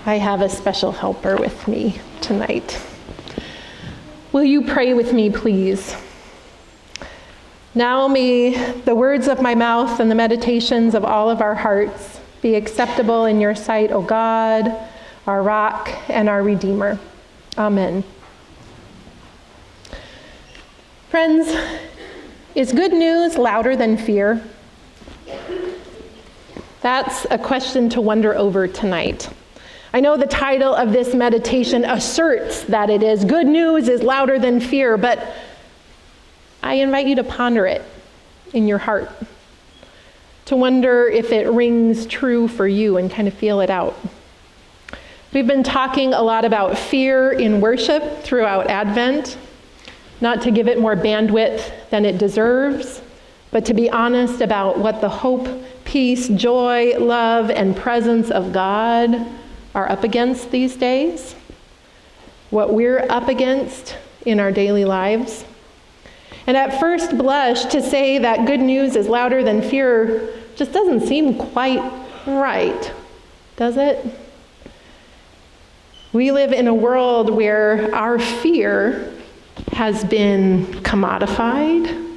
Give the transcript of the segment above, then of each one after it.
I have a special helper with me tonight. Will you pray with me, please? Now may the words of my mouth and the meditations of all of our hearts be acceptable in your sight, O God, our rock and our Redeemer. Amen. Friends, is good news louder than fear? That's a question to wonder over tonight. I know the title of this meditation asserts that it is. Good news is louder than fear, but I invite you to ponder it in your heart, to wonder if it rings true for you and kind of feel it out. We've been talking a lot about fear in worship throughout Advent, not to give it more bandwidth than it deserves, but to be honest about what the hope, peace, joy, love, and presence of God are up against these days, what we're up against in our daily lives. And at first blush, to say that good news is louder than fear just doesn't seem quite right, does it? We live in a world where our fear has been commodified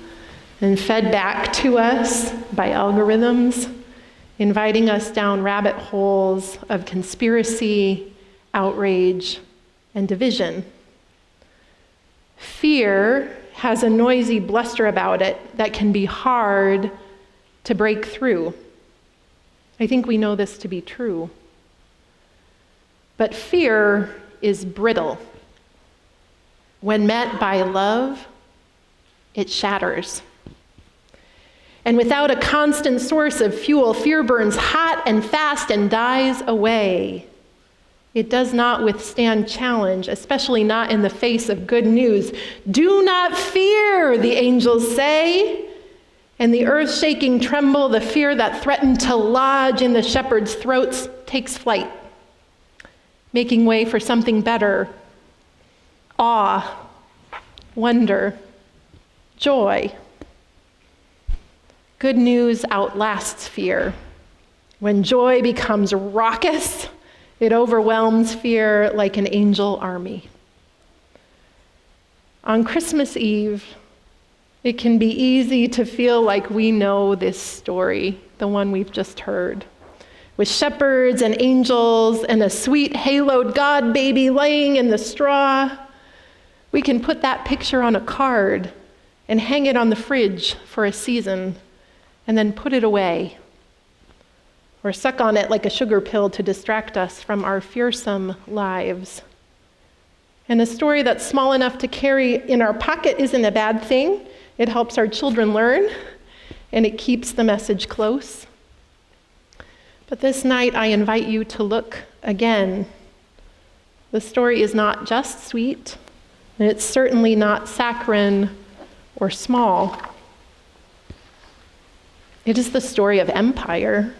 and fed back to us by algorithms, inviting us down rabbit holes of conspiracy, outrage, and division. Fear has a noisy bluster about it that can be hard to break through. I think we know this to be true. But fear is brittle. When met by love, it shatters. And without a constant source of fuel, fear burns hot and fast and dies away. It does not withstand challenge, especially not in the face of good news. Do not fear, the angels say. And the earth-shaking tremble, the fear that threatened to lodge in the shepherds' throats takes flight, making way for something better. Awe, wonder, joy. Good news outlasts fear. When joy becomes raucous, it overwhelms fear like an angel army. On Christmas Eve, it can be easy to feel like we know this story, the one we've just heard, with shepherds and angels and a sweet haloed God baby laying in the straw. We can put that picture on a card and hang it on the fridge for a season, and then put it away, or suck on it like a sugar pill to distract us from our fearsome lives. And a story that's small enough to carry in our pocket isn't a bad thing. It helps our children learn, and it keeps the message close. But this night, I invite you to look again. The story is not just sweet, and it's certainly not saccharine or small. It is the story of empire.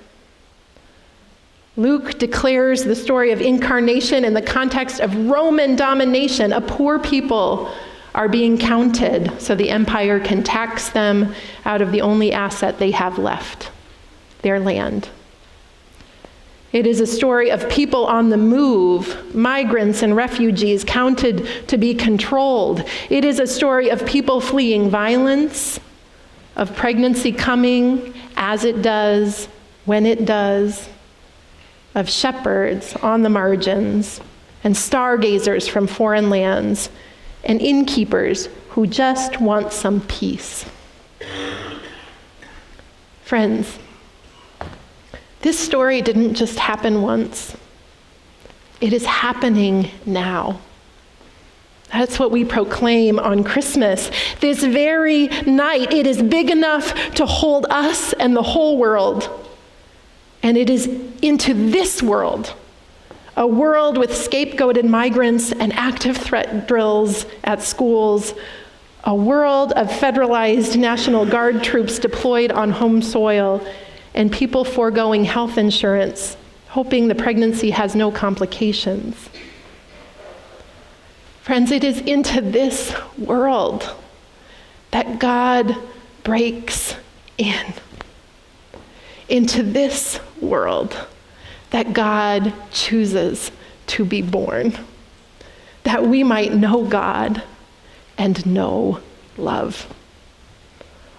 Luke declares the story of incarnation in the context of Roman domination. A poor people are being counted so the empire can tax them out of the only asset they have left, their land. It is a story of people on the move, migrants and refugees counted to be controlled. It is a story of people fleeing violence, of pregnancy coming as it does, when it does, of shepherds on the margins, and stargazers from foreign lands, and innkeepers who just want some peace. Friends, this story didn't just happen once. It is happening now. That's what we proclaim on Christmas. This very night, it is big enough to hold us and the whole world. And it is into this world, a world with scapegoated migrants and active threat drills at schools, a world of federalized National Guard troops deployed on home soil, and people foregoing health insurance, hoping the pregnancy has no complications. Friends, it is into this world that God breaks in. Into this world that God chooses to be born, that we might know God and know love.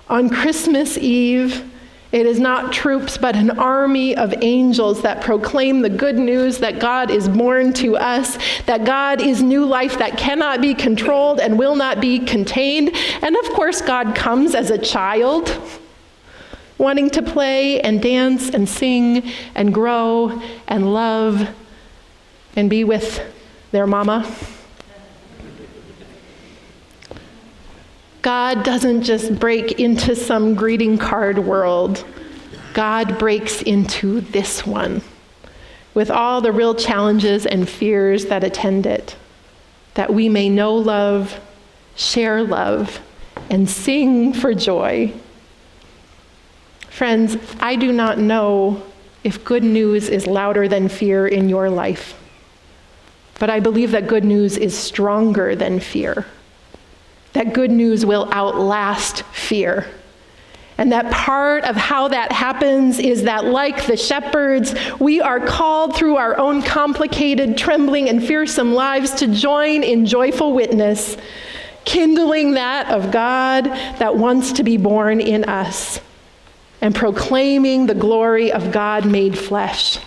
On Christmas Eve, it is not troops, but an army of angels that proclaim the good news that God is born to us, that God is new life that cannot be controlled and will not be contained. And of course, God comes as a child, wanting to play and dance and sing and grow and love and be with their mama. God doesn't just break into some greeting card world. God breaks into this one with all the real challenges and fears that attend it, that we may know love, share love, and sing for joy. Friends, I do not know if good news is louder than fear in your life, but I believe that good news is stronger than fear. That good news will outlast fear. And that part of how that happens is that, like the shepherds, we are called through our own complicated, trembling, and fearsome lives to join in joyful witness, kindling that of God that wants to be born in us, and proclaiming the glory of God made flesh.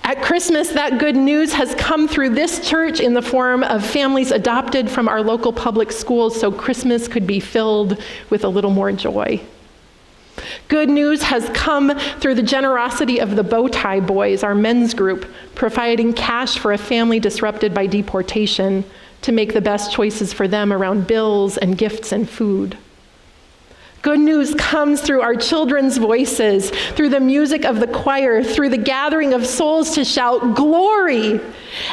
At Christmas, that good news has come through this church in the form of families adopted from our local public schools so Christmas could be filled with a little more joy. Good news has come through the generosity of the Bowtie Boys, our men's group, providing cash for a family disrupted by deportation to make the best choices for them around bills and gifts and food. Good news comes through our children's voices, through the music of the choir, through the gathering of souls to shout, "Glory!"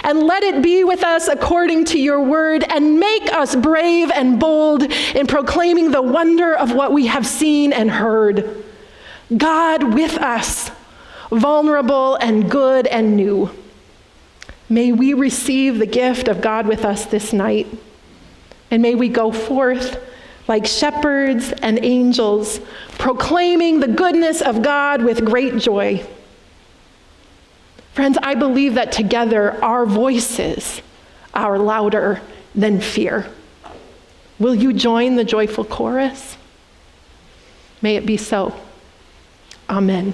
And let it be with us according to your word, and make us brave and bold in proclaiming the wonder of what we have seen and heard. God with us, vulnerable and good and new. May we receive the gift of God with us this night, and may we go forth like shepherds and angels, proclaiming the goodness of God with great joy. Friends, I believe that together our voices are louder than fear. Will you join the joyful chorus? May it be so. Amen.